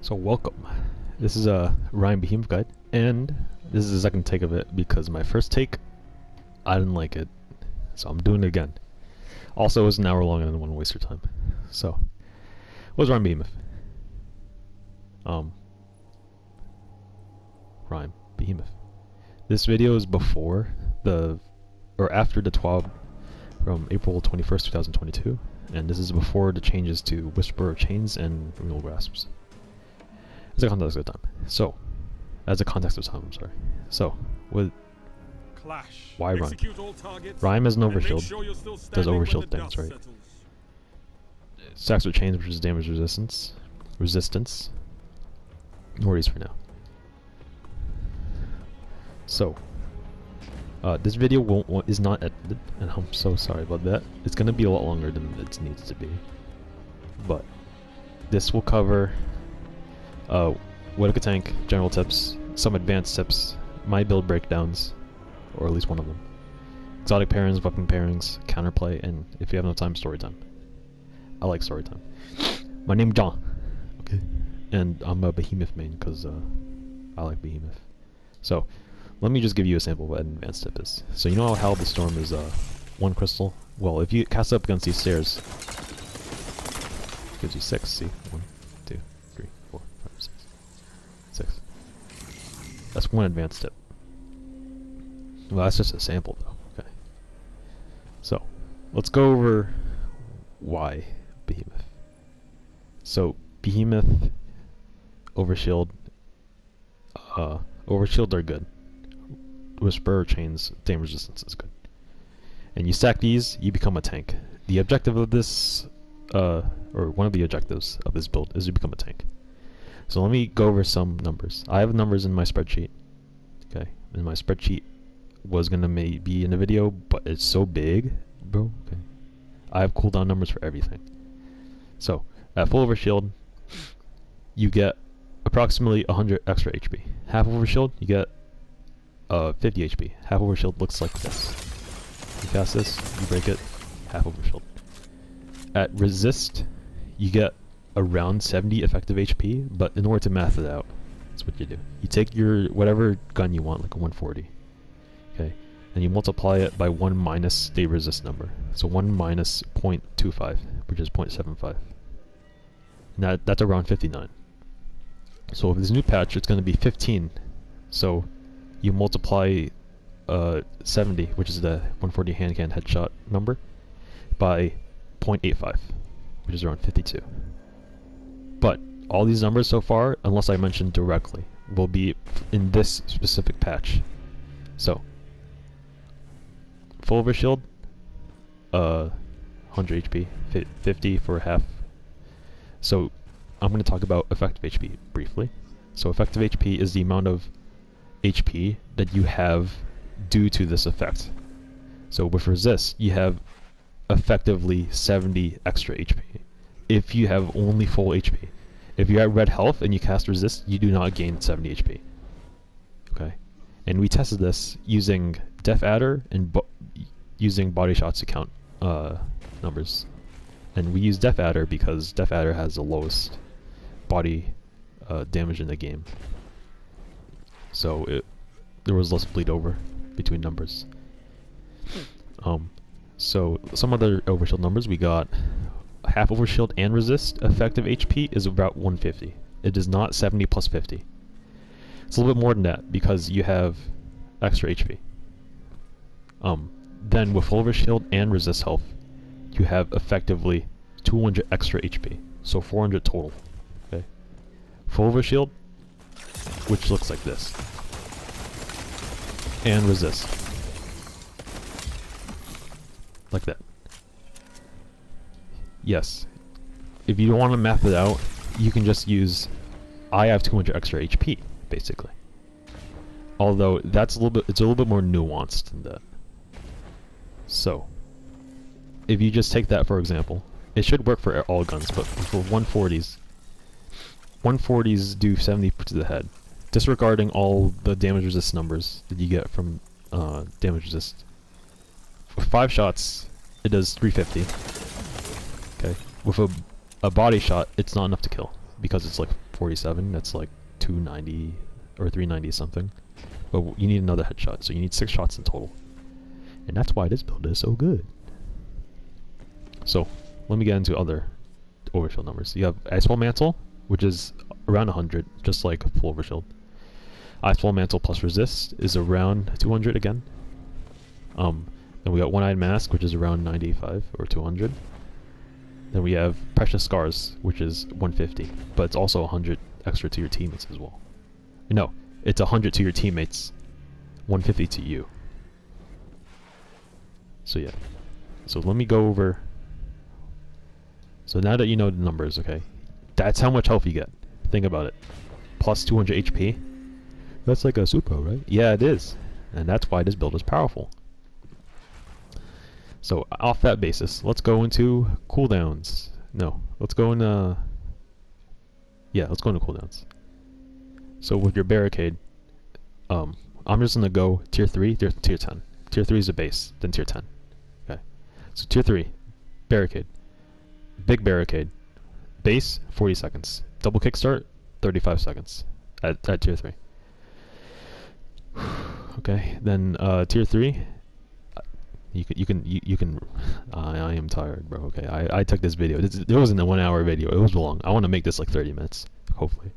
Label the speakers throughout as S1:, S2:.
S1: So welcome. This is a Rime Behemoth guide, and this is the second take of it because my first take, I didn't like it, so I'm doing it again. Also, it was an hour long and I didn't want to waste your time. So, what's Rime Behemoth? Rime Behemoth. This video is before or after the 12 from April 21st, 2022, and this is before the changes to Whisperer Chains and Renewal Grasps. As a context of time. So, I'm sorry. So, with
S2: Clash.
S1: why Rime?
S2: Rime
S1: has an overshield. Does overshield things, right? Stacks with chains, which is damage resistance. Ignore these for now. So, this video is not edited, and I'm so sorry about that. It's gonna be a lot longer than it needs to be. But this will cover what it could tank, general tips, some advanced tips, my build breakdowns, or at least one of them. Exotic pairings, weapon pairings, counterplay, and if you have no time, story time. I like story time. My name's John, okay, and I'm a Behemoth main because I like Behemoth. So, let me just give you a sample of what an advanced tip is. So you know how Hell the Storm is one crystal? Well, if you cast it up against these stairs, it gives you 6, see? 1, 2, 3, 4, 5, 6. 6. That's one advanced tip. Well, that's just a sample though. Okay. So, let's go over why Behemoth. So, Behemoth, Overshield are good. Whisperer Chains, damage resistance is good. And you stack these, you become a tank. The objective of this, or one of the objectives of this build is to become a tank. So let me go over some numbers. I have numbers in my spreadsheet. Okay, and my spreadsheet was gonna be in the video, but it's so big, bro. Okay, I have cooldown numbers for everything. So at full overshield, you get approximately 100 extra HP. Half overshield, you get 50 HP. Half overshield looks like this. You cast this, you break it, half overshield. At resist, you get around 70 effective HP, but in order to math it out, that's what you do. You take your whatever gun you want, like a 140, okay, and you multiply it by 1 minus the resist number. So 1 minus 0.25, which is 0.75. And that's around 59. So with this new patch, it's going to be 15. So you multiply 70, which is the 140 hand cannon headshot number, by 0.85, which is around 52. But all these numbers so far, unless I mention directly, will be in this specific patch. So, full overshield, 100 HP, 50 for half. So, I'm going to talk about effective HP briefly. So, effective HP is the amount of HP that you have due to this effect. So, with resist, you have effectively 70 extra HP if you have only full HP. If you're at red health and you cast resist, you do not gain 70 HP. Okay, and we tested this using Def Adder and using body shots to count numbers. And we use Def Adder because Def Adder has the lowest body damage in the game. So there was less bleed over between numbers. So some other overshield numbers, we got half overshield and resist effective HP is about 150. It is not 70 plus 50. It's a little bit more than that because you have extra HP. Then with full overshield and resist health, you have effectively 200 extra HP, so 400 total. Okay, full overshield, which looks like this, and resist, like that. Yes, if you don't want to math it out, you can just use I have 200 extra HP, basically. Although it's a little bit more nuanced than that. So, if you just take that for example, it should work for all guns, but for 140s do 70 to the head, disregarding all the damage resist numbers that you get from damage resist. With 5 shots, it does 350. Okay, with a body shot, it's not enough to kill because it's like 47. That's like 290 or 390 something. But you need another headshot, so you need 6 shots in total. And that's why this build is so good. So, let me get into other overshield numbers. You have Icefall Mantle, which is around 100, just like full overshield. Icefall Mantle plus Resist is around 200 again. Then we got One-Eyed Mask, which is around 95 or 200. Then we have Precious Scars, which is 150, but it's also 100 extra to your teammates as well. No, it's 100 to your teammates, 150 to you. So yeah. So let me go over. So now that you know the numbers, okay, that's how much health you get. Think about it. Plus 200 HP. That's like a super, right? Yeah, it is. And that's why this build is powerful. So off that basis, let's go into cooldowns. No, let's go into... Yeah, let's go into cooldowns. So with your barricade, I'm just going to go tier 3, tier 10. Tier 3 is the base, then tier 10. Okay. So tier 3, barricade. Big barricade. Base, 40 seconds. Double kickstart, 35 seconds at tier 3. Okay, then tier 3, you can. I am tired, bro. Okay, I took this video. It wasn't a 1 hour video. It was long. I want to make this like 30 minutes, hopefully.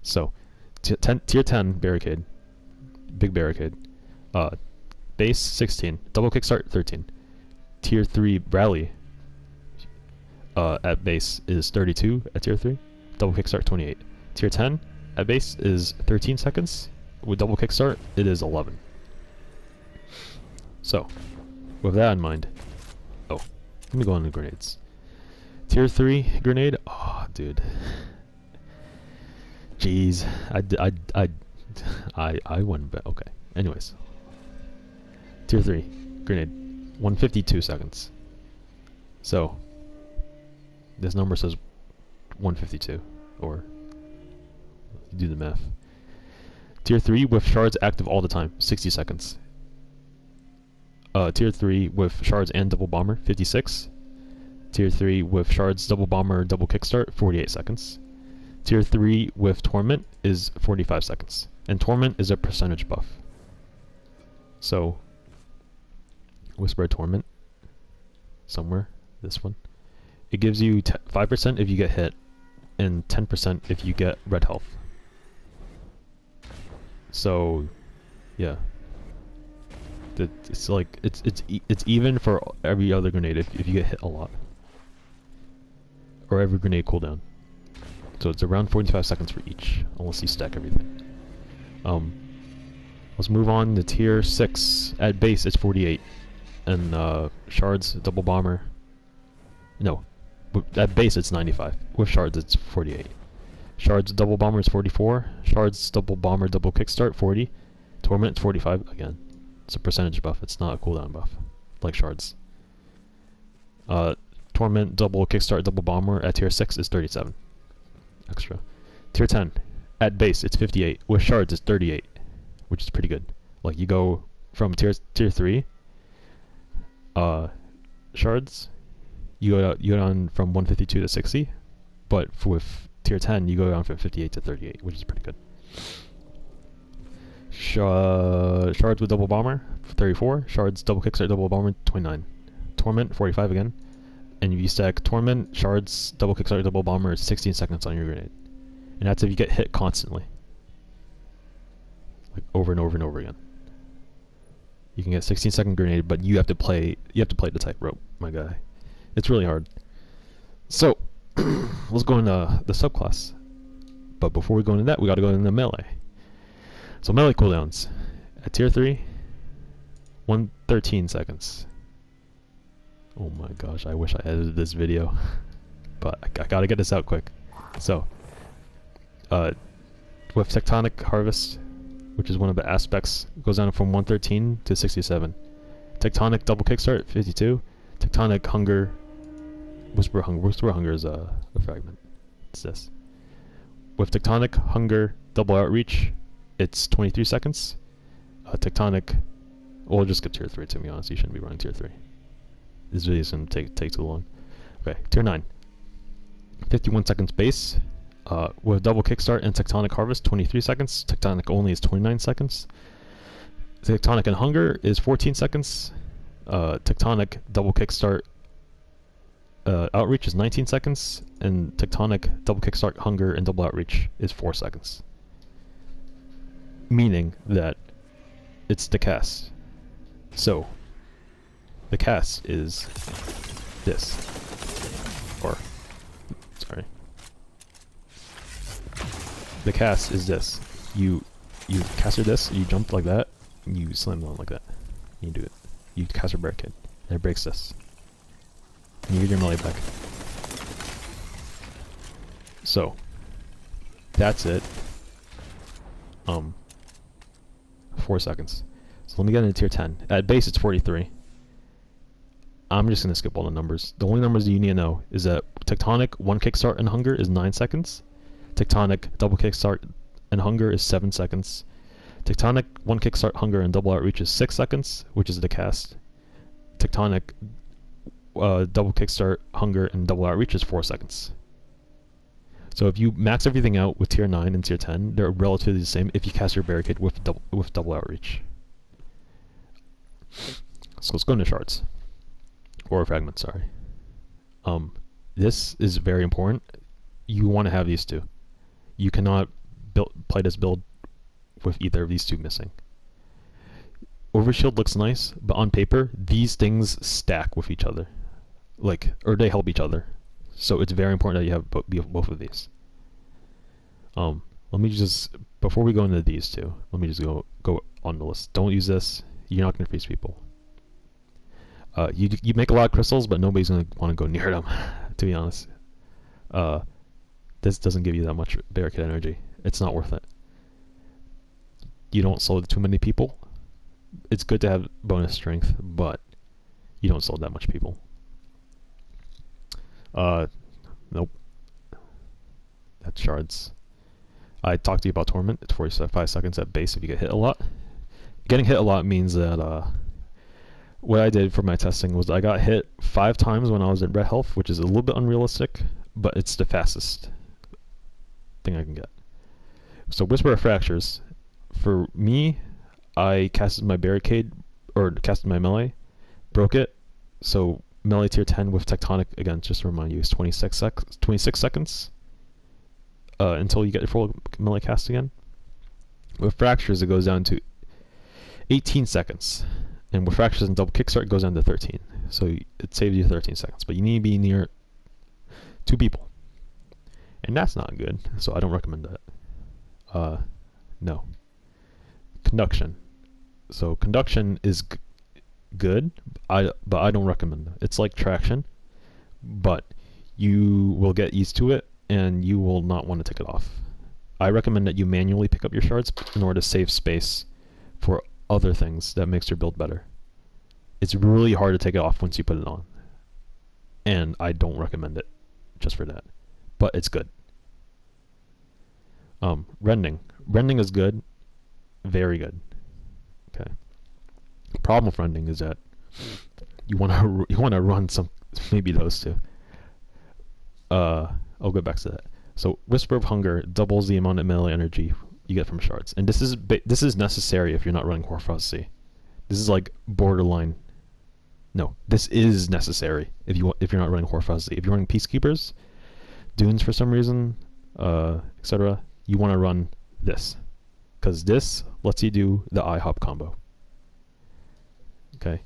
S1: So, tier 10 barricade, big barricade. Base 16, double kickstart 13. Tier 3 rally. At base is 32 at tier 3. Double kickstart 28. Tier 10 at base is 13 seconds. With double kickstart, it is 11. So, with that in mind, oh, let me go on the grenades. Tier 3 grenade, oh, dude. Jeez, I wouldn't bet. Okay, anyways. Tier 3 grenade, 152 seconds. So, this number says 152, or do the math. Tier 3 with shards active all the time, 60 seconds. Tier 3 with shards and double bomber, 56. Tier 3 with shards, double bomber, double kickstart, 48 seconds. Tier 3 with torment is 45 seconds. And torment is a percentage buff. So, Whisper Torment, somewhere, this one. It gives you 5% if you get hit, and 10% if you get red health. So, yeah, it's like it's even for every other grenade if you get hit a lot, or every grenade cooldown. So it's around 45 seconds for each, unless you stack everything. Let's move on to tier 6. At base, it's 48, and shards, double bomber. No, at base it's 95. With shards, it's 48. Shards double bomber is 44. Shards double bomber double kickstart 40. Torment 45 again. It's a percentage buff. It's not a cooldown buff like shards. Torment double kickstart double bomber at tier 6 is 37 extra. Tier 10 at base it's 58. With shards it's 38, which is pretty good. Like you go from tier 3 shards, you go down from 152 to 60, but with tier 10, you go down from 58 to 38, which is pretty good. Shards with double bomber, 34. Shards double kickstart double bomber, 29. Torment, 45 again. And if you stack Torment, Shards, double kickstart double bomber, it's 16 seconds on your grenade. And that's if you get hit constantly. Like over and over and over again. You can get 16-second grenade, but you have to play the tightrope, my guy. It's really hard. So, let's go into the subclass. But before we go into that, we gotta go into melee. So melee cooldowns. At tier 3, 113 seconds. Oh my gosh, I wish I edited this video. But I gotta get this out quick. So, with Tectonic Harvest, which is one of the aspects, goes down from 113 to 67. Tectonic Double Kickstart, 52. Tectonic Hunger, Whisper Hunger is a fragment. It's this. With Tectonic Hunger Double Outreach, it's 23 seconds. Tectonic, well, we'll just skip tier 3 to be honest, you shouldn't be running tier 3. This video is going to take too long. Okay, tier 9. 51 seconds base. With double kickstart and tectonic harvest, 23 seconds. Tectonic only is 29 seconds. Tectonic and hunger is 14 seconds. Tectonic double kickstart outreach is 19 seconds, and tectonic double kickstart hunger and double outreach is 4 seconds. Meaning that it's the cast. So the cast is this, or sorry, the cast is this. You caster this, you jump like that, and you slam down like that. You do it. You cast a barricade, and it breaks this. And you get your melee back. So that's it. 4 seconds. So let me get into tier 10. At base it's 43. I'm just gonna skip all the numbers. The only numbers that you need to know is that tectonic 1 kickstart and hunger is 9 seconds. Tectonic double kickstart and hunger is 7 seconds. Tectonic 1 kickstart hunger and double outreach is 6 seconds, which is the cast. Tectonic double kickstart hunger and double outreach is 4 seconds. So if you max everything out with tier 9 and tier 10, they're relatively the same if you cast your barricade with double outreach. So let's go into shards. Or fragments, sorry. This is very important. You want to have these two. You cannot play this build with either of these two missing. Overshield looks nice, but on paper, these things stack with each other. Or they help each other. So it's very important that you have both of these. Let me just, before we go into these two, let me just go on the list. Don't use this. You're not going to freeze people. You make a lot of crystals, but nobody's going to want to go near them, to be honest. This doesn't give you that much barricade energy. It's not worth it. You don't slow too many people. It's good to have bonus strength, but you don't slow that much people. Nope. That's shards. I talked to you about Torment. It's 45 seconds at base if you get hit a lot. Getting hit a lot means that what I did for my testing was I got hit 5 times when I was at red health, which is a little bit unrealistic, but it's the fastest thing I can get. So Whisper of Fractures. For me, I casted my barricade, or casted my melee, broke it, so melee tier 10 with tectonic, again, just to remind you, is 26 seconds until you get your full melee cast again. With fractures, it goes down to 18 seconds, and with fractures and double kickstart, it goes down to 13. So it saves you 13 seconds, but you need to be near 2 people, and that's not good. So I don't recommend that. No. Conduction. So conduction is good, but I don't recommend it. It's like traction, but you will get used to it and you will not want to take it off. I recommend that you manually pick up your shards in order to save space for other things that makes your build better. It's really hard to take it off once you put it on, and I don't recommend it just for that, but it's good. Rending. Rending is good, very good. Okay. Problem with rending is that you want to run some, maybe those two. I'll go back to that. So Whisper of Hunger doubles the amount of melee energy you get from shards, and this is necessary if you're not running Horfuzzy. This is like borderline. No, this is necessary if you're not running Horfuzzy. If you're running Peacekeepers, Dunes for some reason, etc., you want to run this, because this lets you do the IHOP combo. Okay,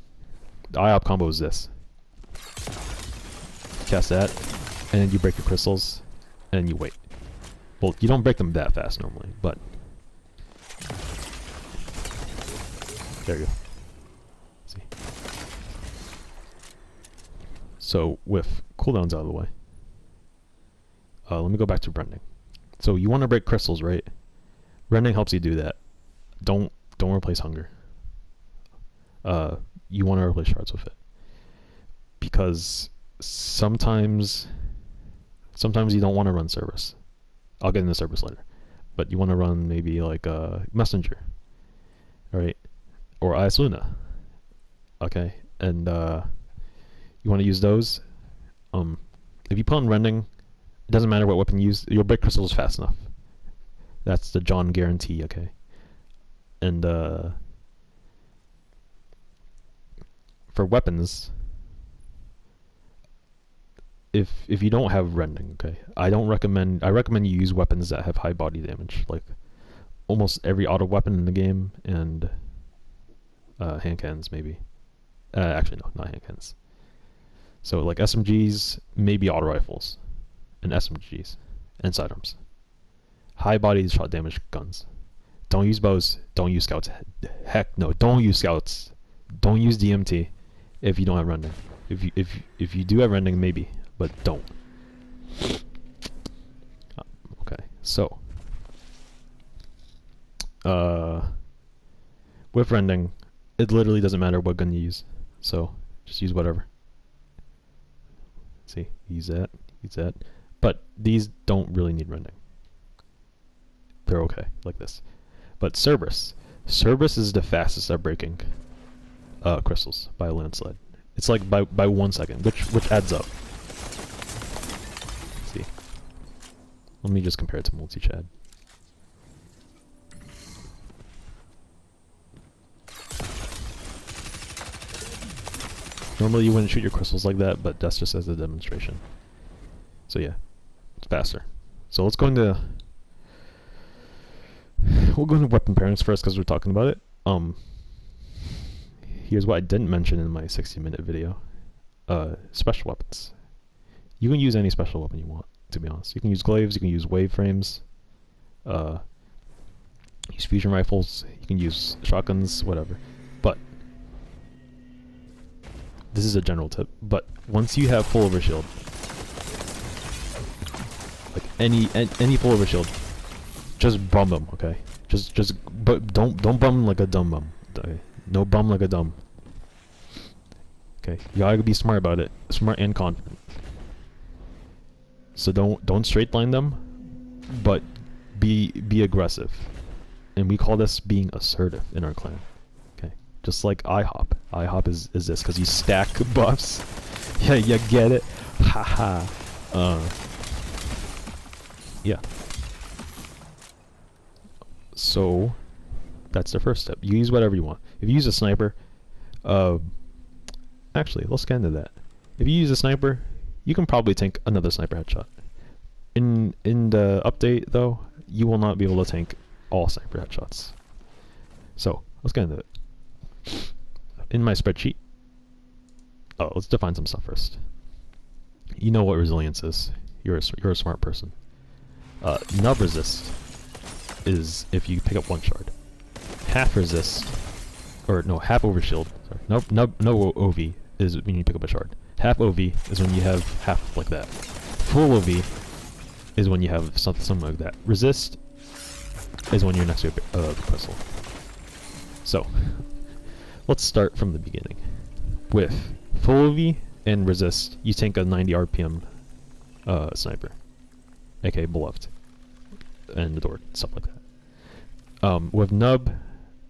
S1: the IHOP combo is this. Cast that, and then you break your crystals, and then you wait. Well, you don't break them that fast normally, but there you go. See. So with cooldowns out of the way, let me go back to Rending. So you want to break crystals, right? Rending helps you do that. Don't replace Hunger. You want to replace shards with it, because sometimes you don't want to run Cerberus. I'll get into Cerberus later, but you want to run maybe like Messenger, right? Or Ias Luna. Okay, and you want to use those. If you put on Rending, It doesn't matter what weapon you use. You'll break crystals fast enough. That's the John guarantee, okay? And for weapons, if you don't have rending, okay, I recommend you use weapons that have high body damage, like almost every auto weapon in the game, and hand cannons maybe. Actually no, not hand cannons. So like SMGs, maybe auto rifles, and SMGs, and sidearms. High body shot damage guns. Don't use bows. Don't use scouts. Heck no, don't use scouts. Don't use DMT if you don't have rending. If you do have rending, maybe, but don't. Okay, so with rending, it literally doesn't matter what gun you use. So just use whatever. See, use that, but these don't really need rending. They're okay like this. But Cerberus is the fastest at breaking crystals by a landslide. It's like by 1 second, which adds up. Let's see, let me just compare it to multi-chad. Normally you wouldn't shoot your crystals like that, but that's just as a demonstration. So yeah, it's faster. So let's go into... We'll go into weapon pairings first because we're talking about it. Here's what I didn't mention in my 60-minute video. Special weapons. You can use any special weapon you want, to be honest. You can use glaives, you can use wave frames, use fusion rifles, you can use shotguns, whatever. But this is a general tip, but once you have full overshield, like any full overshield, just bum them, okay? But don't bum like a dumb bum. Okay? No bum like a dumb. Okay, you gotta be smart about it, smart and confident. So don't straight line them, but be aggressive, and we call this being assertive in our clan. Okay, just like IHOP. IHOP is this because you stack buffs. Yeah, you get it. Haha. Yeah. So that's the first step. You use whatever you want. If you use a sniper, actually, let's get into that. If you use a sniper, you can probably tank another sniper headshot. In the update, though, you will not be able to tank all sniper headshots. So let's get into it. In my spreadsheet, let's define some stuff first. You know what resilience is. You're a smart person. Nub resist is if you pick up one shard. Half resist, or no, half overshield. Sorry, no OV is when you pick up a shard. Half OV is when you have half like that. Full OV is when you have something like that. Resist is when you're next to a crystal. So let's start from the beginning. With full OV and resist, you tank a 90 RPM sniper, aka beloved, and the door, stuff like that. With nub,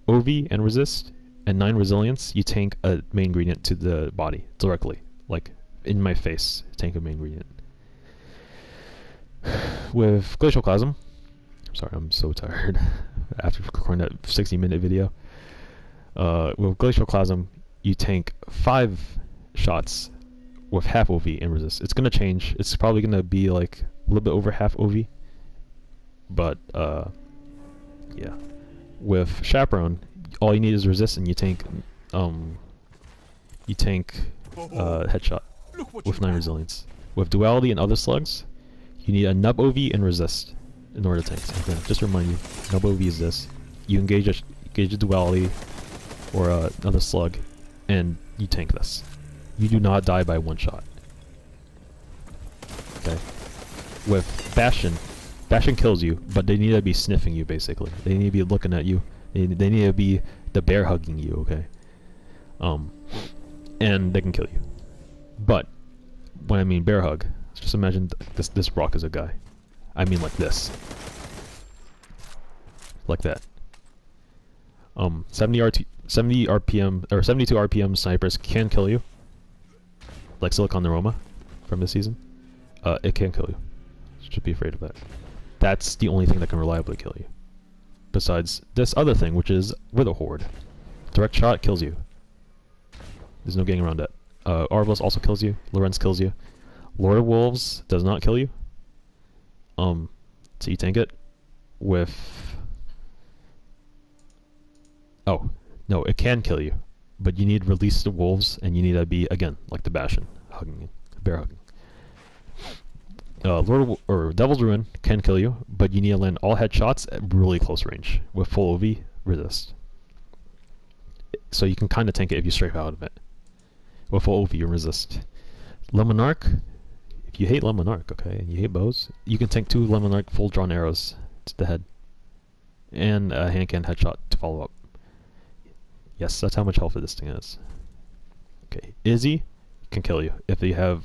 S1: OV, and resist, and 9 resilience, you tank a main ingredient to the body directly, like in my face. Tank a main ingredient. With glacial chasm, sorry, I'm so tired after recording that 60-minute video. With glacial chasm, you tank 5 shots with half OV and resist. It's gonna change. It's probably gonna be like a little bit over half OV, but yeah. With chaperone, all you need is resist, and you tank headshot with 9 resilience. With duality and other slugs, you need a nub OV and resist in order to tank. So again, just to remind you, nub OV is this. You engage a duality or another slug, and you tank this. You do not die by one shot. Okay. With Bastion kills you, but they need to be sniffing you, basically. They need to be looking at you. They need to be the bear hugging you, okay? And they can kill you. But when I mean bear hug, just imagine this rock is a guy. I mean like this. Like that. 70 RPM or 72 RPM snipers can kill you. Like Silicon Aroma from this season. It can kill you. Should be afraid of that. That's the only thing that can reliably kill you. Besides this other thing, which is Wither Horde. Direct shot kills you. There's no getting around that. Arbalest also kills you. Lorenz kills you. Lord of Wolves does not kill you. So you tank it with... Oh, no, it can kill you. But you need Release the Wolves, and you need to be, again, like the Bastion. Hugging, bear hugging. Devil's Ruin can kill you, but you need to land all headshots at really close range with full OV resist. So you can kind of tank it if you strafe out of it. With full OV you resist. Lemonarch, if you hate Lemonarch, okay, and you hate bows, you can tank 2 Lemonarch full drawn arrows to the head. And a hand cannon headshot to follow up. Yes, that's how much health this thing is. Okay, Izzy can kill you if you have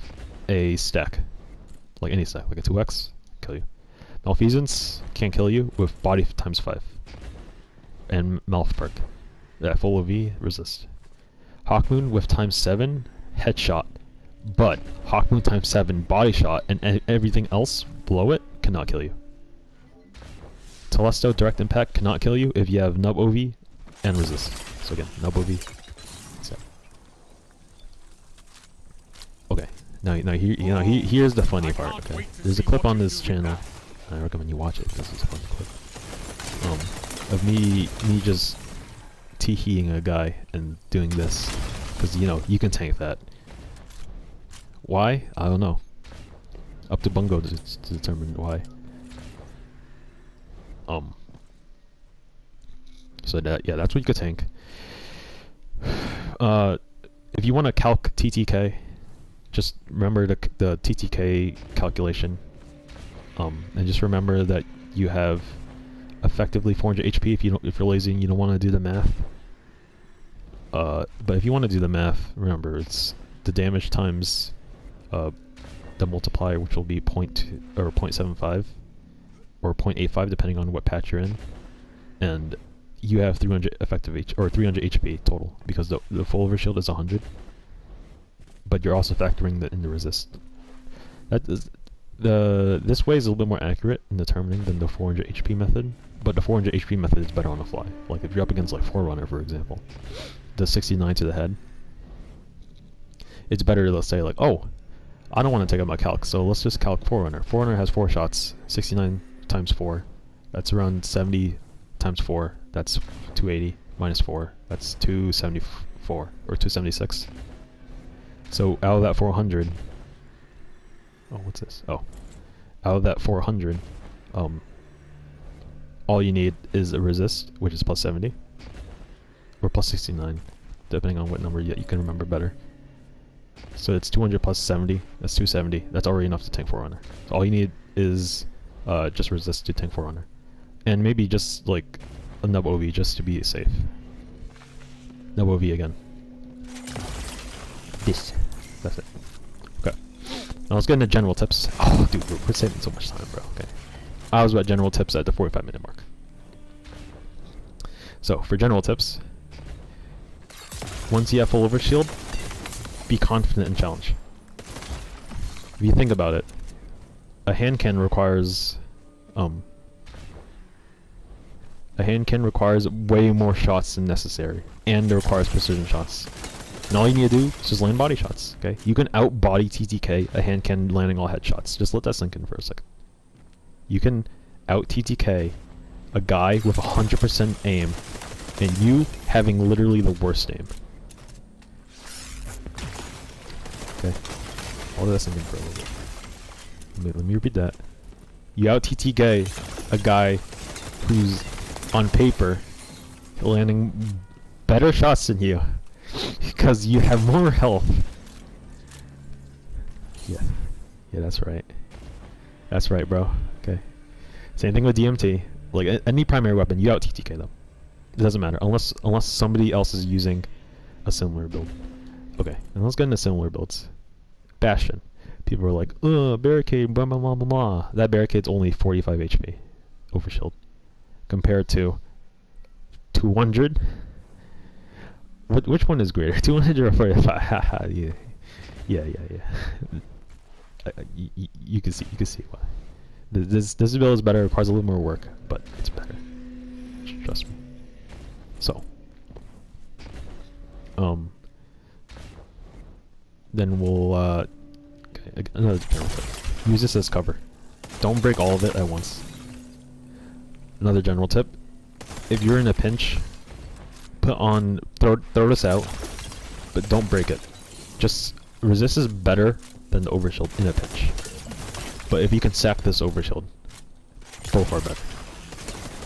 S1: a stack. Like any stack, like a 2x, kill you. Malfeasance can't kill you with body times 5. And Malf perk. Yeah, full OV, resist. Hawkmoon with times 7, headshot. But Hawkmoon times 7, body shot, and everything else below it cannot kill you. Telesto direct impact cannot kill you if you have nub OV and resist. So again, nub OV. So. Okay. Now here's the funny part. Okay, there's a clip on this channel. I recommend you watch it because it's a funny clip. Of me just tee-heeing a guy and doing this because you can tank that. Why? I don't know. Up to Bungo to determine why. So that's what you could tank. If you want to calc TTK. Just remember the TTK calculation, and just remember that you have effectively 400 HP. If you're lazy and you don't want to do the math, but if you want to do the math, remember it's the damage times the multiplier, which will be 0.75 or 0.85 depending on what patch you're in, and you have 300 effective 300 HP total because the full overshield is 100. But you're also factoring that in the resist. This way is a little bit more accurate in determining than the 400 HP method, but the 400 HP method is better on the fly. Like if you're up against like Forerunner, for example, the 69 to the head, it's better to let's say like, oh, I don't want to take up my calc, so let's just calc Forerunner. Forerunner has 4 shots, 69 times 4, that's around 70 times 4, that's 280 minus 4, that's 274 or 276. So out of that 400, what's this? Oh, out of that 400, all you need is a resist, which is plus 70, or plus 69, depending on what number you can remember better. So it's 200 plus 70, that's 270, that's already enough to tank Forerunner. So all you need is just resist to tank Forerunner. And maybe just like a nub OV just to be safe. Nub OV again. That's it. Okay. Now let's get into general tips. Oh, dude, we're saving so much time, bro. Okay. I was about general tips at the 45-minute mark. So, for general tips, once you have full overshield, be confident in challenge. If you think about it, a hand cannon requires way more shots than necessary, and it requires precision shots. And all you need to do is just land body shots, okay? You can out-body TTK a hand cannon landing all headshots. Just let that sink in for a second. You can out-TTK a guy with 100% aim, and you having literally the worst aim. Okay? I'll let that sink in for a little bit. Let me repeat that. You out-TTK a guy who's, on paper, landing better shots than you. Because you have more health. Yeah, that's right. That's right, bro. Okay. Same thing with DMT. Like any primary weapon, you out TTK them. It doesn't matter unless somebody else is using a similar build. Okay, and let's get into similar builds. Bastion. People are like, barricade, blah blah blah blah blah. That barricade's only 45 HP overshield, compared to 200. Which one is greater, 200 or 45? yeah. You can see why. This build is better. It requires a little more work, but it's better. Trust me. So, then we'll okay, another general tip. Use this as cover. Don't break all of it at once. Another general tip: if you're in a pinch, throw this out, but don't break it. Just resist is better than the overshield in a pinch. But if you can sack this overshield, both are better.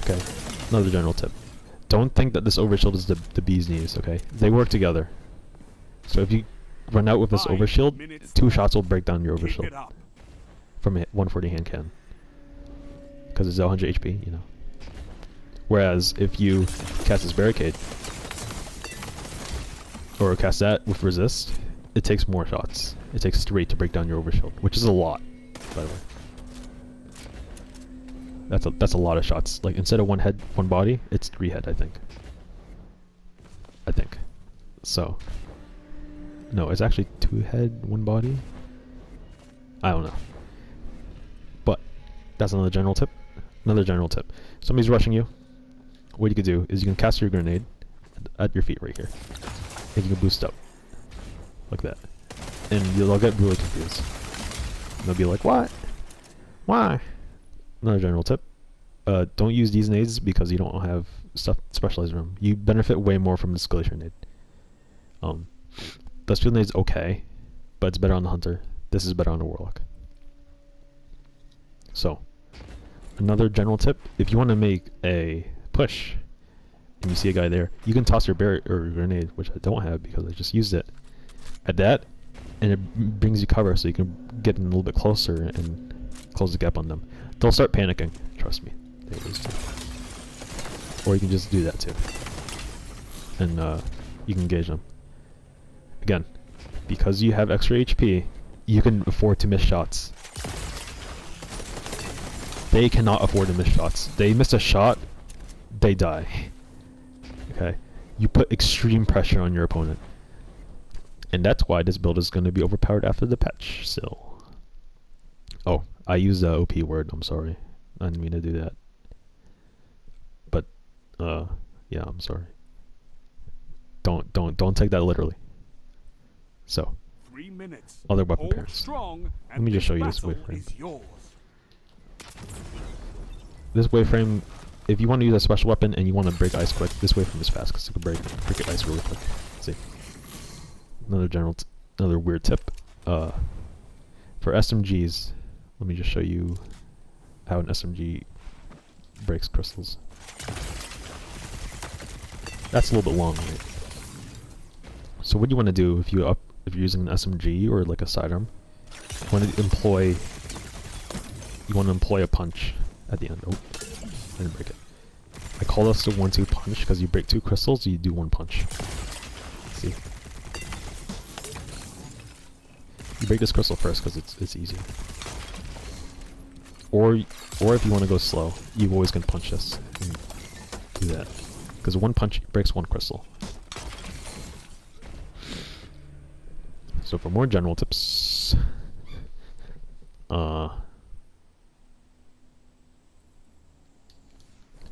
S1: Okay. Another general tip: don't think that this overshield is the bee's knees. Okay, they work together. So if you run out with this overshield, 2 shots will break down your overshield from a 140 hand cannon, because it's 100 HP, you know. Whereas if you cast this barricade or cast that with resist, it takes more shots. It takes 3 to break down your overshield, which is a lot, by the way. That's a lot of shots. Like, instead of 1 head, 1 body, it's 3 head, I think. So, no, it's actually 2 head, 1 body. I don't know. But that's another general tip. Another general tip: somebody's rushing you. What you can do is you can cast your grenade at your feet right here, and you can boost up like that, and they'll get really confused. And they'll be like, "What? Why?" Another general tip: don't use these nades because you don't have stuff specialized in them. You benefit way more from this glacier nade. The field nade's okay, but it's better on the hunter. This is better on the warlock. So, another general tip: if you want to make a push and you see a guy there, you can toss your barrier or grenade, which I don't have because I just used it, at that, and it brings you cover so you can get in a little bit closer and close the gap on them. They'll start panicking, trust me. They always do. Or you can just do that too, and you can engage them. Again, because you have extra HP, you can afford to miss shots. They cannot afford to miss shots. They miss a shot, they die. Okay? You put extreme pressure on your opponent. And that's why this build is going to be overpowered after the patch still. Oh, I used the OP word, I'm sorry. I didn't mean to do that. But, yeah, I'm sorry. Don't take that literally. So,
S2: 3 minutes.
S1: other weapon pairs. Let me just show you this waveframe. This waveframe, if you want to use a special weapon and you want to break ice quick, this waveframe is fast because you can break ice really quick. See, another weird tip. For SMGs, let me just show you how an SMG breaks crystals. That's a little bit long, right? So what do you want to do if you're using an SMG or like a sidearm? You want to employ a punch at the end. Oh, I didn't break it. I call this the 1-2 punch because you break 2 crystals, you do 1 punch. See? You break this crystal first because it's easier. Or if you want to go slow, you always can punch this and do that. Because 1 punch breaks 1 crystal. So for more general tips,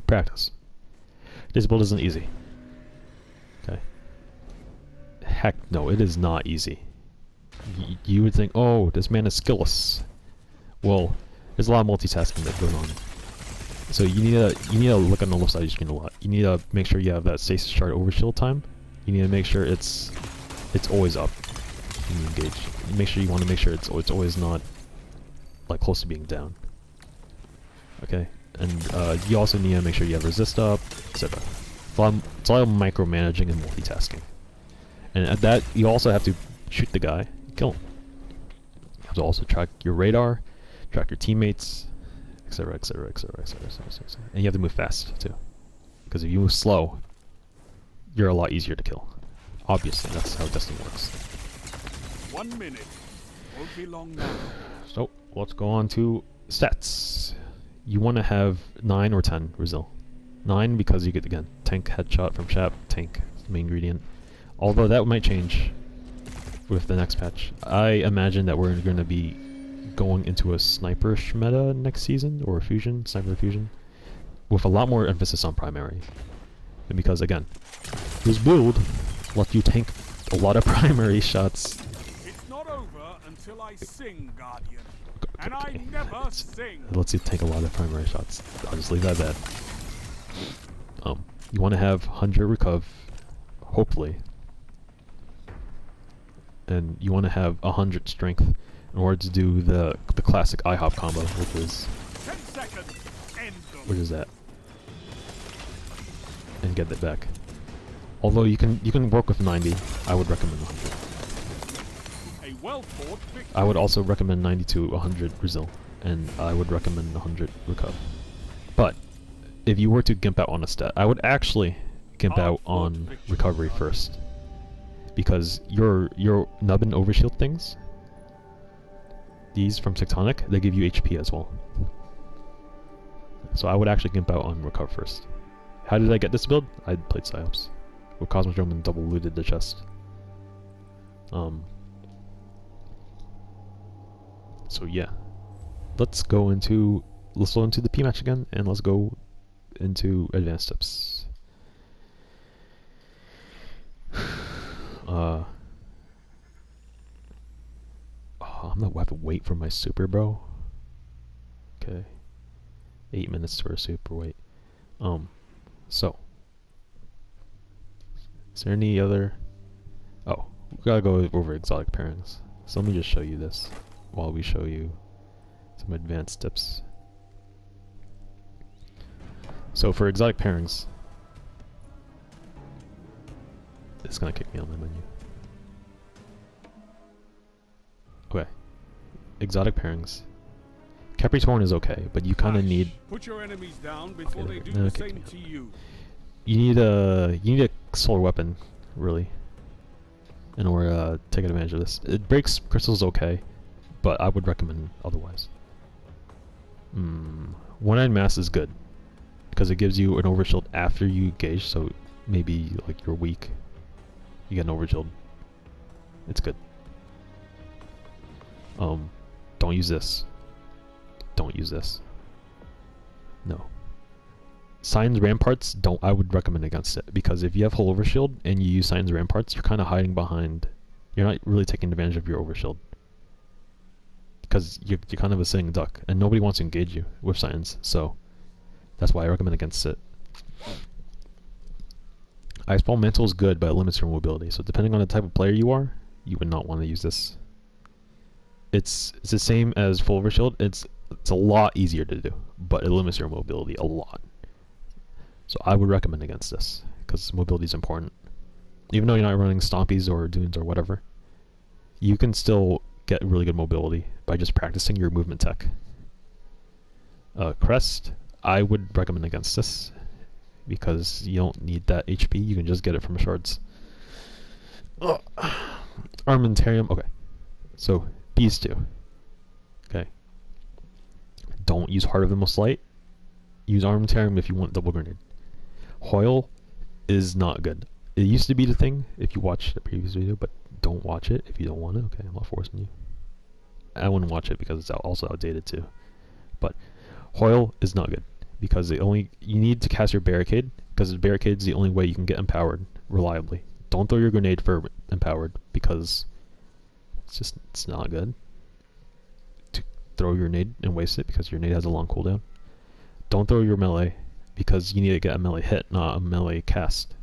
S1: practice. This build isn't easy. Okay. Heck no, it is not easy. You would think, oh, this man is skillless. Well, there's a lot of multitasking that goes on. So you need to look on the left side of your screen a lot. You need to make sure you have that stasis shard overshield time. You need to make sure it's always up when you engage. You want to make sure it's always not like close to being down. Okay, and you also need to make sure you have resist up, etc. It's a lot of micromanaging and multitasking. And at that, you also have to shoot the guy, kill him. You have to also track your radar, track your teammates, etc., etc., etc., etc., etc. And you have to move fast too, because if you move slow, you're a lot easier to kill. Obviously, that's how Destiny works.
S2: 1 minute. Won't be long now.
S1: So let's go on to stats. You want to have 9 or 10 Resil. 9 because you get, again, tank headshot from Shap, tank main ingredient. Although that might change with the next patch. I imagine that we're going to be going into a sniperish meta next season, or a fusion, sniper fusion, with a lot more emphasis on primary. And because again, his build lets you tank a lot of primary shots.
S2: It's not over until I sing, Guardian. And I never sing.
S1: It lets you take a lot of primary shots. I'll just leave that at that. You want to have 100 recuv, hopefully, and you want to have 100 strength in order to do the classic IHOP combo, which is
S2: 10 seconds. End them.
S1: which is that, and get that back. Although you can work with 90, I would recommend 100.
S2: A well-fought victory.
S1: I would also recommend 90 to 100 Brazil, and I would recommend 100 recuv. But if you were to gimp out on a stat, I would actually gimp out on recovery first, because your nubbin overshield things, these from Tectonic, they give you HP as well. So I would actually gimp out on recover first. How did I get this build? I played Psyops with Cosmodrome and double looted the chest. So yeah, let's go into the P match again, and let's go into advanced tips. Oh, I'm gonna have to wait for my super, bro. Okay, 8 minutes for a super. Wait. So, is there any other? Oh, we gotta go over exotic pairings. So let me just show you this while we show you some advanced tips. So for exotic pairings, it's gonna kick me on the menu. Okay, exotic pairings. Capricorn is okay, but you kind of need.
S2: Put your enemies down before they do
S1: no,
S2: the
S1: kick
S2: same
S1: me.
S2: to you.
S1: You need a solar weapon, really, in order to take advantage of this. It breaks crystals okay, but I would recommend otherwise. One-eyed mass is good because it gives you an overshield after you engage, so maybe like you're weak, you get an overshield. It's good. Don't use this. Don't use this. No. Signs Ramparts, I would recommend against it, because if you have hull overshield and you use Signs Ramparts, you're kind of hiding behind. You're not really taking advantage of your overshield, because you're kind of a sitting duck, and nobody wants to engage you with Signs, so that's why I recommend against it. Iceball Mantle is good, but it limits your mobility, so depending on the type of player you are, you would not want to use this. It's the same as full overshield. It's a lot easier to do, but it limits your mobility a lot. So I would recommend against this, because mobility is important. Even though you're not running Stompies or Dunes or whatever, you can still get really good mobility by just practicing your movement tech. Crest, I would recommend against this, because you don't need that HP, you can just get it from shards. Armamentarium, okay. So, these two. Okay. Don't use Heart of the Most Light. Use Armamentarium if you want double grenade. Hoyle is not good. It used to be the thing if you watched the previous video, but don't watch it if you don't want to. Okay, I'm not forcing you. I wouldn't watch it because it's also outdated too. But Hoyle is not good, because you need to cast your Barricade, because the Barricade is the only way you can get empowered reliably. Don't throw your grenade for empowered, because it's not good to throw your nade and waste it, because your nade has a long cooldown. Don't throw your melee, because you need to get a melee hit, not a melee cast.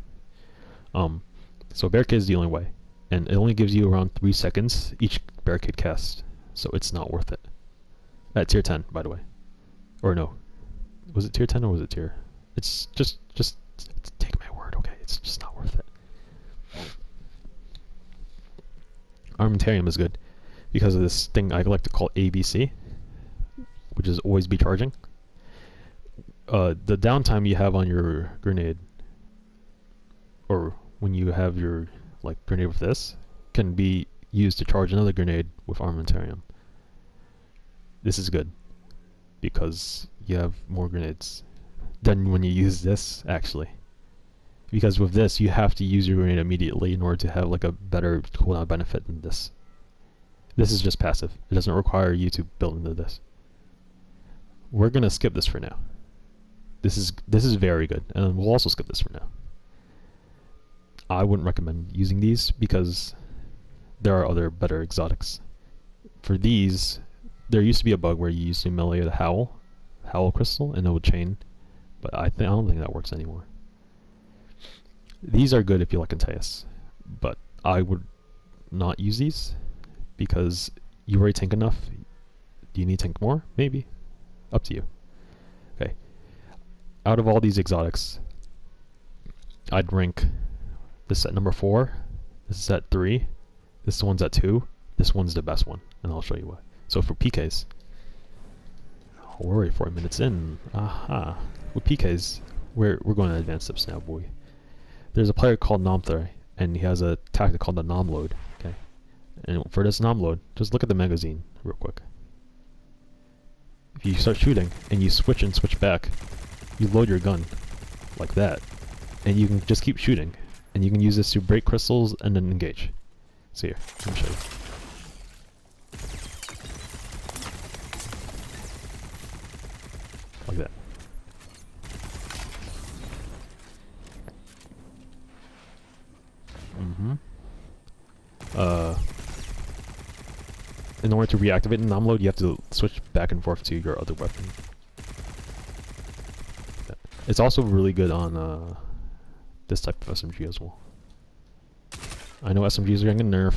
S1: So Barricade is the only way, and it only gives you around 3 seconds each Barricade cast, so it's not worth it. At tier 10, by the way. Or no, was it tier 10 or was it tier? It's just take my word, okay? It's just not worth it. Armamentarium is good because of this thing I like to call ABC, which is always be charging. The downtime you have on your grenade, or when you have your grenade with this, can be used to charge another grenade with Armamentarium. This is good because you have more grenades than when you use this, actually. Because with this, you have to use your grenade immediately in order to have a better cooldown benefit than this. This is just passive. It doesn't require you to build into this. We're gonna skip this for now. This is very good, and we'll also skip this for now. I wouldn't recommend using these because there are other better exotics. For these, there used to be a bug where you used to melee the howl crystal, and it would chain, but I don't think that works anymore. These are good if you like Antaeus, but I would not use these because you already tank enough. Do you need to tank more? Maybe. Up to you. Okay. Out of all these exotics, I'd rank this at number 4, this is at 3, this one's at 2, this one's the best one, and I'll show you why. So for PKs, we're already 4 minutes in. Aha. With PKs, we're going to advanced tips now, boy. There's a player called Nomthar, and he has a tactic called the nom load. Okay, and for this nom load, just look at the magazine real quick. If you start shooting and you switch and switch back, you load your gun like that, and you can just keep shooting, and you can use this to break crystals and then engage. See here, let me show you. Like that. In order to reactivate the nom load, you have to switch back and forth to your other weapon. It's also really good on this type of SMG as well. I know SMGs are getting nerfed,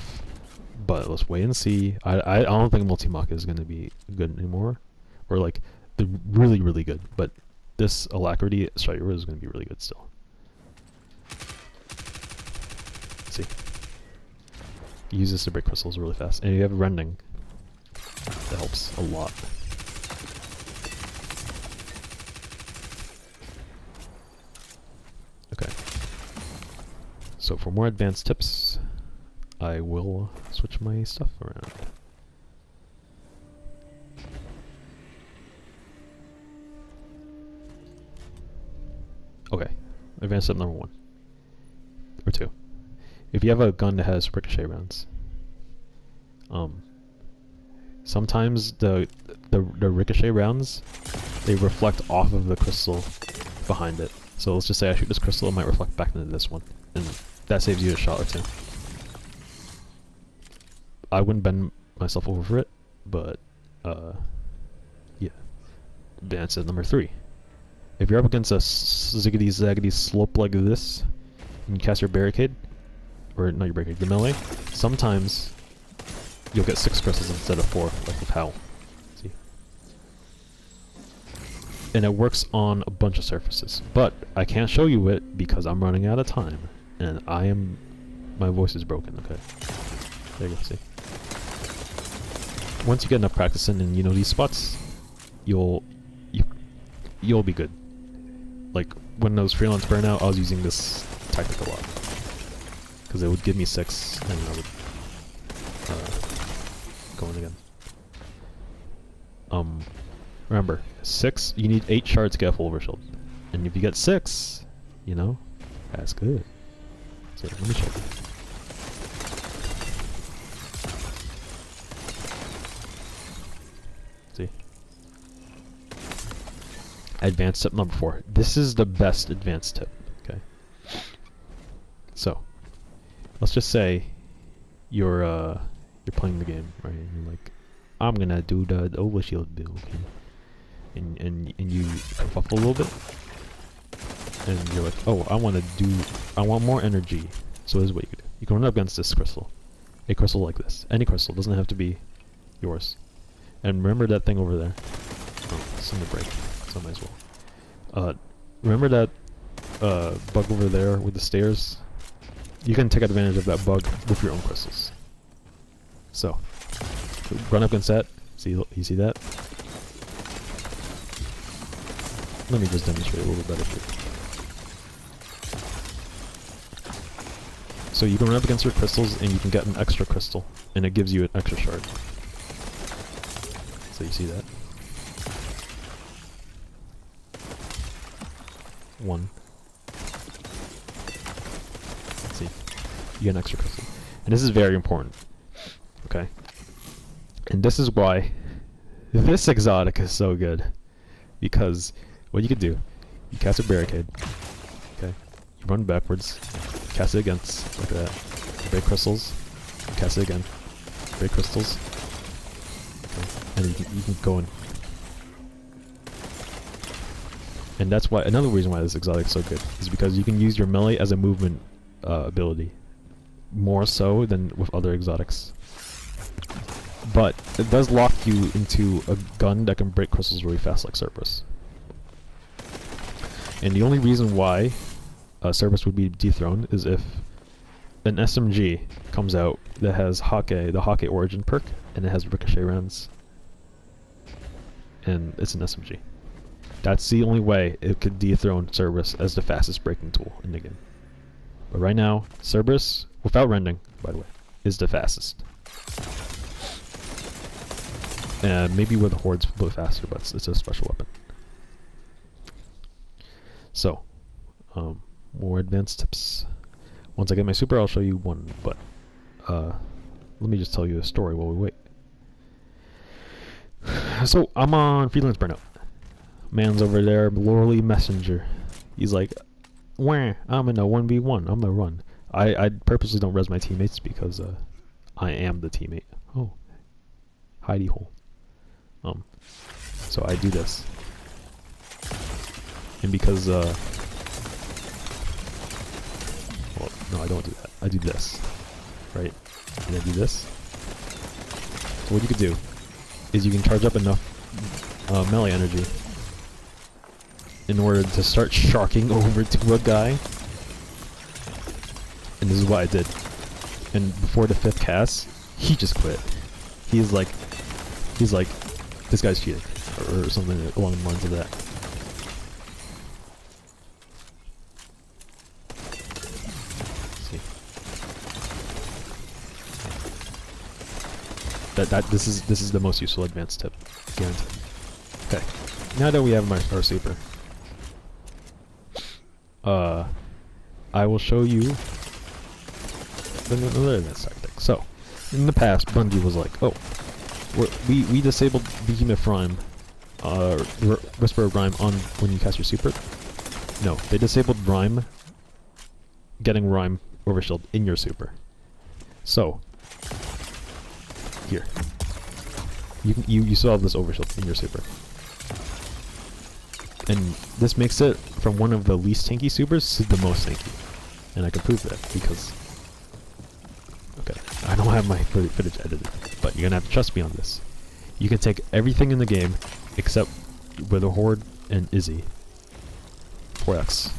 S1: but let's wait and see. I don't think multi-mach is going to be good anymore, or like the really good. But this alacrity striker is going to be really good still. Let's see. Use this to break crystals really fast, and you have rending. That helps a lot. Okay. So for more advanced tips, I will switch my stuff around. Okay, advanced tip number 1. Or 2. If you have a gun that has ricochet rounds, sometimes the ricochet rounds, they reflect off of the crystal behind it. So let's just say I shoot this crystal, it might reflect back into this one, and that saves you a shot or 2. I wouldn't bend myself over for it, but yeah. Advance at number 3. If you're up against a ziggity zaggity slope like this, and you cast your barricade, or not your barricade, the melee, sometimes you'll get 6 crystals instead of 4, like with Howl. See? And it works on a bunch of surfaces. But I can't show you it because I'm running out of time. And my voice is broken, okay? There you go, see? Once you get enough practice in and you know these spots, you'll be good. Like, when those freelance burnout, I was using this tactic a lot. Because it would give me 6, and I would go in again. Remember, 6, you need 8 shards to get a full overshield. And if you get 6, you know, that's good. So let me show you. See? Advanced tip number 4. This is the best advanced tip, okay? So, let's just say you're playing the game, right? And you're like, I'm gonna do the overshield build, okay? And you puff up a little bit, and you're like, oh, I want more energy. So this is what you can do. You can run up against this crystal, a crystal like this. Any crystal, doesn't have to be yours. And remember that thing over there. Oh, it's in the break, so I might as well. Remember that bug over there with the stairs? You can take advantage of that bug with your own crystals. So, run up against that. See, you see that? Let me just demonstrate a little bit better here. So you can run up against your crystals and you can get an extra crystal, and it gives you an extra shard. So you see that? 1. See, you get an extra crystal. And this is very important. Okay? And this is why this exotic is so good. Because what you could do, you cast a barricade, okay? You run backwards, cast it against, like that. Break crystals, cast it again, break crystals, okay. And you can go in. And that's why, another reason why this exotic is so good, is because you can use your melee as a movement ability. More so than with other exotics. But it does lock you into a gun that can break crystals really fast, like Cerberus. And the only reason why Cerberus would be dethroned is if an SMG comes out that has the Hake origin perk, and it has ricochet rounds. And it's an SMG. That's the only way it could dethrone Cerberus as the fastest breaking tool in the game. But right now, Cerberus, without rending, by the way, is the fastest. And maybe with the hordes a bit faster, but it's a special weapon. So, more advanced tips. Once I get my super, I'll show you one, but let me just tell you a story while we wait. So, I'm on freelance burnout. Man's over there, lorely messenger. He's like, wah, I'm in a 1v1, I'm gonna run. I purposely don't res my teammates because I am the teammate. Oh, hidey hole. So I do this. And because, well, no, I don't do that. I do this, right? And I do this. So what you could do is you can charge up enough melee energy in order to start sharking over to a guy. And this is what I did. And before the 5th cast, he just quit. He's like, this guy's cheating, or something along the lines of that. Let's see. This is the most useful advanced tip, guaranteed. Okay, now that we have our super, I will show you another advanced tactic. So, in the past, Bungie was like, oh, we disabled Behemoth Rime, Whisper of Rime on when you cast your super. No, they disabled Rime, getting Rime overshield in your super. So, here, you still have this overshield in your super, and this makes it from one of the least tanky supers to the most tanky, and I can prove that because. Okay, I don't have my footage edited, but you're gonna have to trust me on this. You can take everything in the game except with a Horde and Izzy. 4x.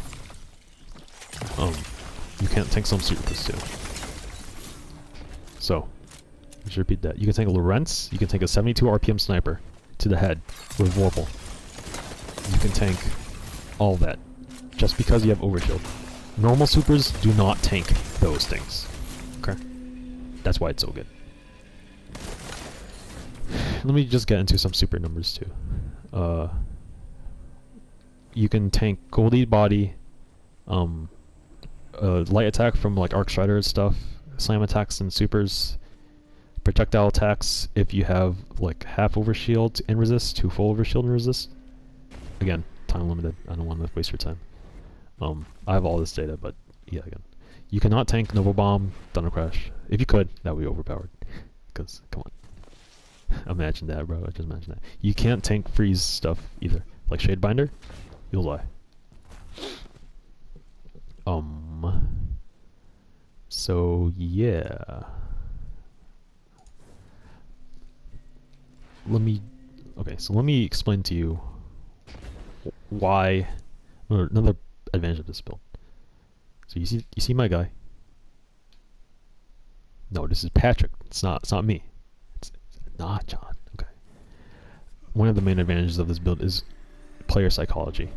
S1: You can't tank some supers too. So, let's repeat that. You can tank a Lorenz, you can tank a 72 RPM sniper to the head with Vorpal. You can tank all that just because you have overshield. Normal supers do not tank those things. Okay? That's why it's so good. Let me just get into some super numbers too. You can tank Goldie Body, light attack from like Arc Strider and stuff, slam attacks and supers, projectile attacks if you have like half overshield and resist to full overshield and resist. Again, time limited. I don't want to waste your time. I have all this data, but yeah, again. You cannot tank Nova Bomb, Thunder Crash. If you could, that would be overpowered. Because, come on. Imagine that, bro. Just imagine that. You can't tank freeze stuff either. Like Shadebinder, you'll die. So, yeah. Let me explain to you why, another advantage of this build. So you see my guy? No, this is Patrick. It's not me. It's not John. Okay. One of the main advantages of this build is player psychology.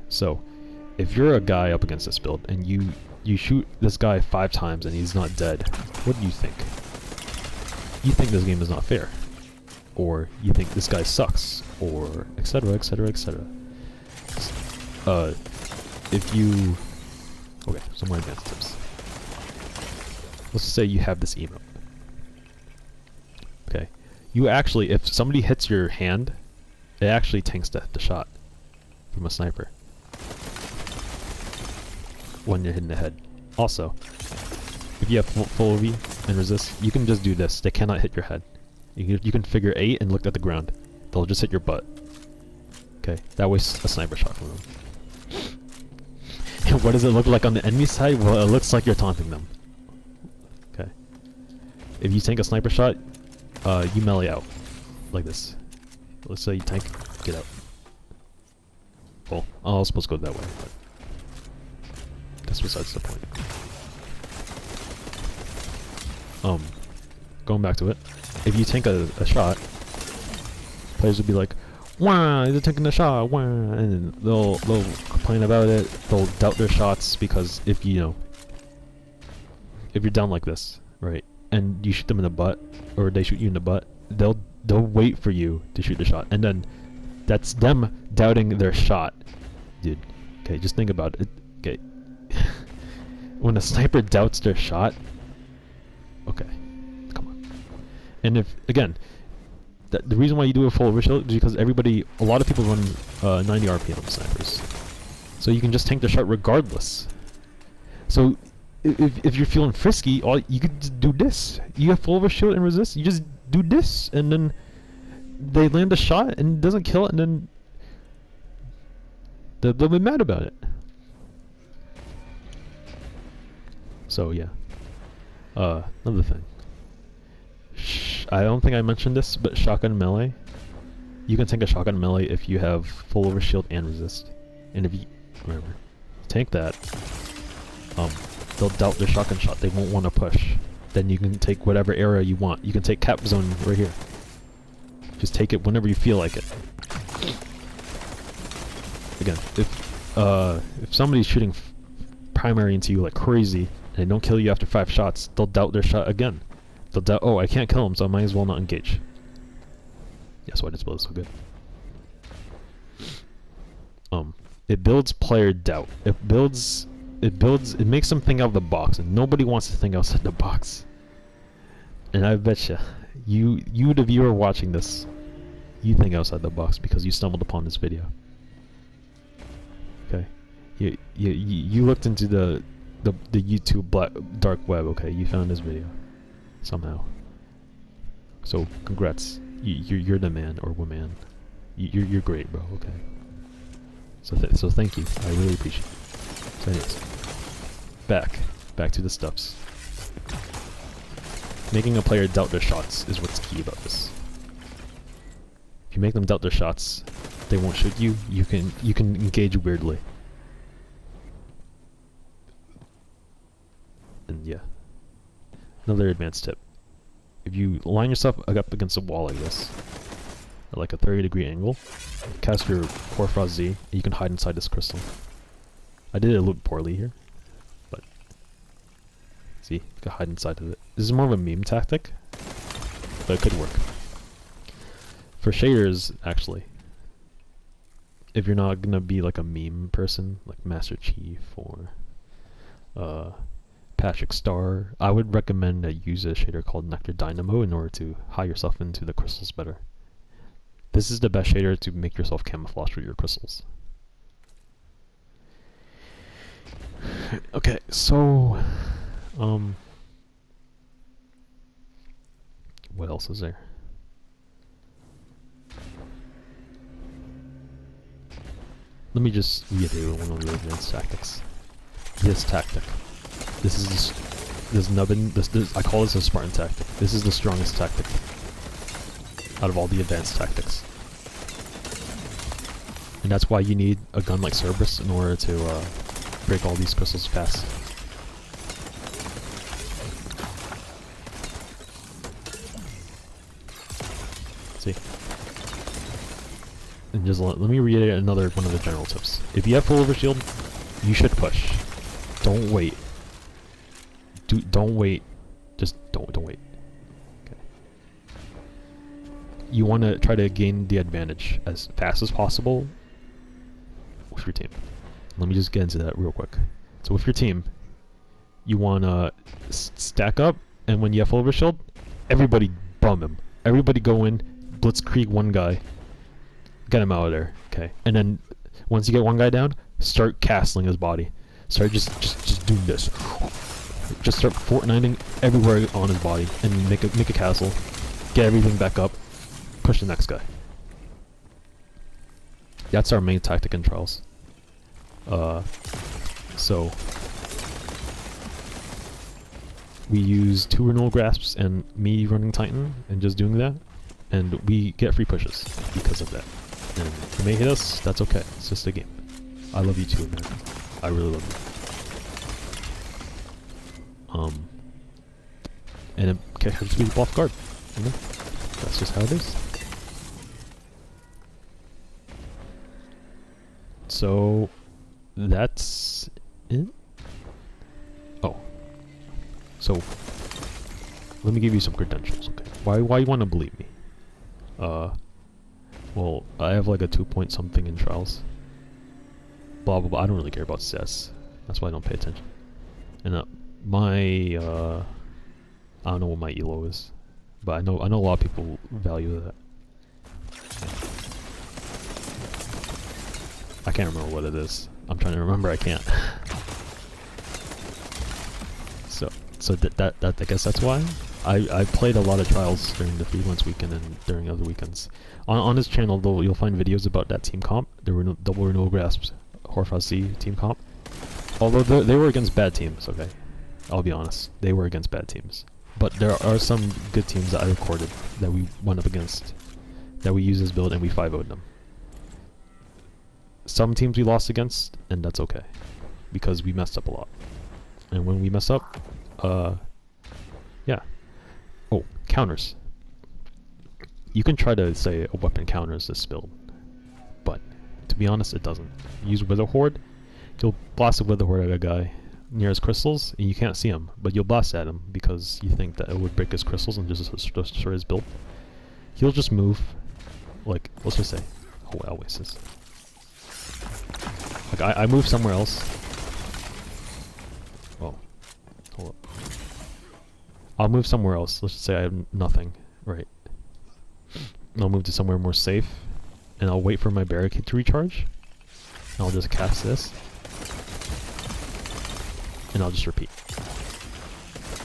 S1: So, if you're a guy up against this build and you shoot this guy 5 times and he's not dead, what do you think? You think this game is not fair, or you think this guy sucks, or etc. etc. etc. Okay, some more advanced tips. Let's say you have this emote. You actually, if somebody hits your hand, it actually tanks the shot from a sniper when you're hitting the head. Also, if you have full OV and resist, you can just do this. They cannot hit your head. You can figure 8 and look at the ground. They'll just hit your butt. Okay, that wastes a sniper shot from them. And what does it look like on the enemy side? Well, it looks like you're taunting them. Okay. If you tank a sniper shot, you melee out. Like this. Let's say you tank, get out. Well, I was supposed to go that way, but that's besides the point. Going back to it, if you tank a shot, players will be like, "Wah, they're taking a shot, wah," and they'll complain about it. They'll doubt their shots because if you're down like this, right, and you shoot them in the butt, or they shoot you in the butt, they'll wait for you to shoot the shot, and then that's them doubting their shot, dude. Okay, just think about it. Okay, when a sniper doubts their shot, okay, come on. And if again, the reason why you do a full overshield is because a lot of people run 90 RPM snipers, so you can just tank the shot regardless. So if you're feeling frisky, you could just do this. You have full overshield and resist. You just do this, and then they land a shot and it doesn't kill it, and then they'll be mad about it. So yeah. Another thing. I don't think I mentioned this, but shotgun melee. You can tank a shotgun melee if you have full overshield and resist. And if you remember, tank that, they'll doubt their shotgun shot. They won't want to push. Then you can take whatever area you want. You can take cap zone right here. Just take it whenever you feel like it. Again, if somebody's shooting primary into you like crazy and they don't kill you after 5 shots, they'll doubt their shot again. They'll doubt, oh, I can't kill him, so I might as well not engage. That's why this build is so good. It builds player doubt. It makes them think out of the box, and nobody wants to think outside the box. And I betcha, you the viewer watching this, you think outside the box because you stumbled upon this video. Okay, you looked into the YouTube dark web. Okay, you found this video somehow. So congrats, you're the man or woman. You're great, bro. Okay. So thank you. I really appreciate it. So anyways, back to the stuffs. Making a player doubt their shots is what's key about this. If you make them doubt their shots, they won't shoot you. You can engage weirdly. And yeah. Another advanced tip. If you line yourself up against a wall like this, at like a 30-degree angle, cast your Hoarfrost Z, and you can hide inside this crystal. I did it a little poorly here, but see, you can hide inside of it. This is more of a meme tactic, but it could work. For shaders, actually, if you're not gonna be like a meme person, like Master Chief or Patrick Star, I would recommend that you use a shader called Nectar Dynamo in order to hide yourself into the crystals better. This is the best shader to make yourself camouflage for your crystals. Okay, so what else is there? Let me just reiterate one of the advanced tactics. This tactic. This is nubbin. I call this a Spartan Tactic. This is the strongest tactic out of all the advanced tactics. And that's why you need a gun like Cerberus in order to break all these crystals fast. See? And just let me reiterate another one of the general tips. If you have full overshield, you should push. Don't wait. Don't wait. Just don't wait. Okay. You want to try to gain the advantage as fast as possible with your team. Let me just get into that real quick. So with your team, you want to stack up, and when you have full overshield, everybody bum him. everybody go in, blitzkrieg one guy, get him out of there, okay? And then once you get one guy down, start castling his body. Start just doing this. Just start Fortniting everywhere on his body and make a castle. Get everything back up. Push the next guy. That's our main tactic in Trials. So we use 2 renewal grasps and me running Titan and just doing that, and we get free pushes because of that. And if you may hit us, that's okay. It's just a game. I love you too, man. I really love you. And it catches people off guard. You know? That's just how it is. So that's it. Oh, so let me give you some credentials. Okay, why you want to believe me? Well, I have like a 2 point something in Trials. Blah blah blah. I don't really care about CS. That's why I don't pay attention. And my I don't know what my elo is, but I know a lot of people value that. I can't remember what it is. I'm trying to remember. I can't. So that I guess that's why I played a lot of Trials during the freelance weekend and during other weekends. On his channel, though, you'll find videos about that team comp. There were double renewal grasps, Horfaz Z team comp. Although they were against bad teams. Okay, I'll be honest. They were against bad teams. But there are some good teams that I recorded that we went up against, that we used as build and we 5-0'd them. Some teams we lost against, and that's okay, because we messed up a lot. And when we mess up, yeah. Oh, counters. You can try to say a weapon counters this build, but to be honest, it doesn't. Use Wither Horde, you'll blast a Wither Horde at a guy near his crystals, and you can't see him, but you'll blast at him because you think that it would break his crystals and just destroy his build. He'll just move, like, let's just say, oh, Oasis. Like, I move somewhere else. Oh, hold up. I'll move somewhere else. Let's just say I have nothing, right? I'll move to somewhere more safe, and I'll wait for my barricade to recharge. And I'll just cast this, and I'll just repeat.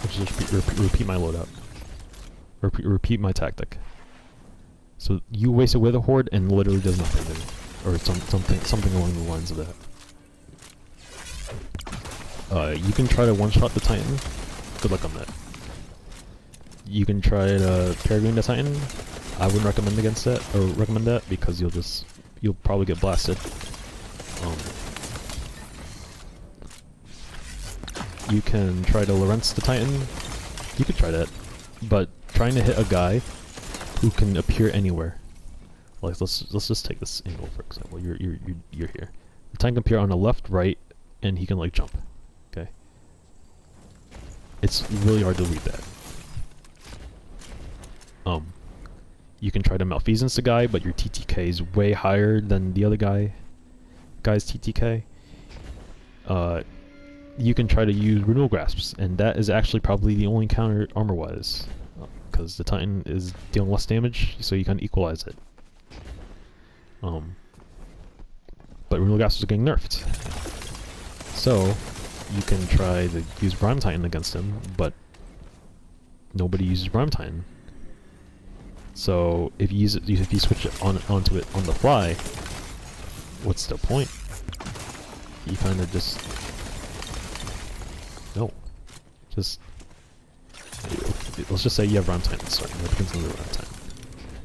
S1: I'll just repeat my loadout. Repeat my tactic. So you waste a Wither Horde and literally does nothing to me. Or something along the lines of that. You can try to one-shot the Titan. Good luck on that. You can try to Pairings the Titan. I wouldn't recommend against that, or recommend that, because you'll probably get blasted. You can try to Lorentz the Titan. You could try that, but trying to hit a guy who can appear anywhere. Like let's just take this angle for example. You're here. The Titan can appear on the left, right, and he can like jump. Okay. It's really hard to read that. You can try to malfeasance the guy, but your TTK is way higher than the other guy's TTK. You can try to use renewal grasps, and that is actually probably the only counter armor-wise, because the Titan is dealing less damage, so you can equalize it. But renewal grasps are getting nerfed, so you can try to use Rime Titan against him, but nobody uses Rime Titan. So if you switch it onto it on the fly, what's the point? You kind of just let's just say you have Rime Titan starting.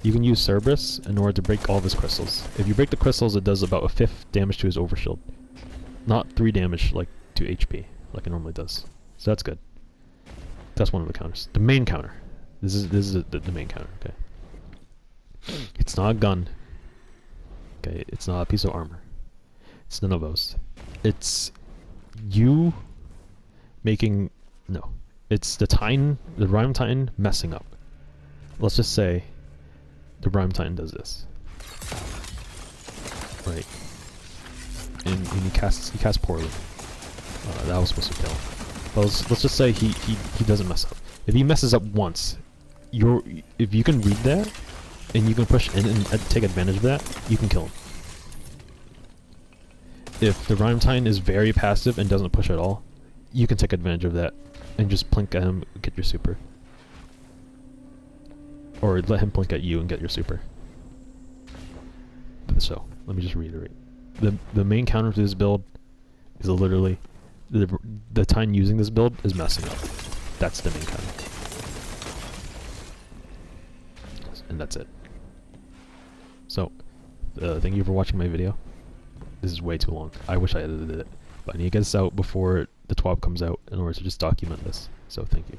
S1: You can use Cerberus in order to break all of his crystals. If you break the crystals, it does about a 1/5 damage to his overshield, not 3 damage like to HP like it normally does. So that's good. That's one of the counters. The main counter. This is the main counter. Okay. It's not a gun. Okay, it's not a piece of armor. It's none of those. It's you making it's the Titan, the Rime Titan messing up. Let's just say the Rime Titan does this. Right. And he casts poorly. That was supposed to kill. But let's just say he doesn't mess up. If he messes up once, if you can read that, and you can push in and take advantage of that, you can kill him. If the Rime Titan is very passive and doesn't push at all, you can take advantage of that and just plink at him, get your super. Or let him plink at you and get your super. So, let me just reiterate. The main counter to this build is literally the Titan using this build is messing up. That's the main counter. And that's it. So, thank you for watching my video. This is way too long. I wish I edited it. But I need to get this out before the TWAB comes out in order to just document this. So thank you.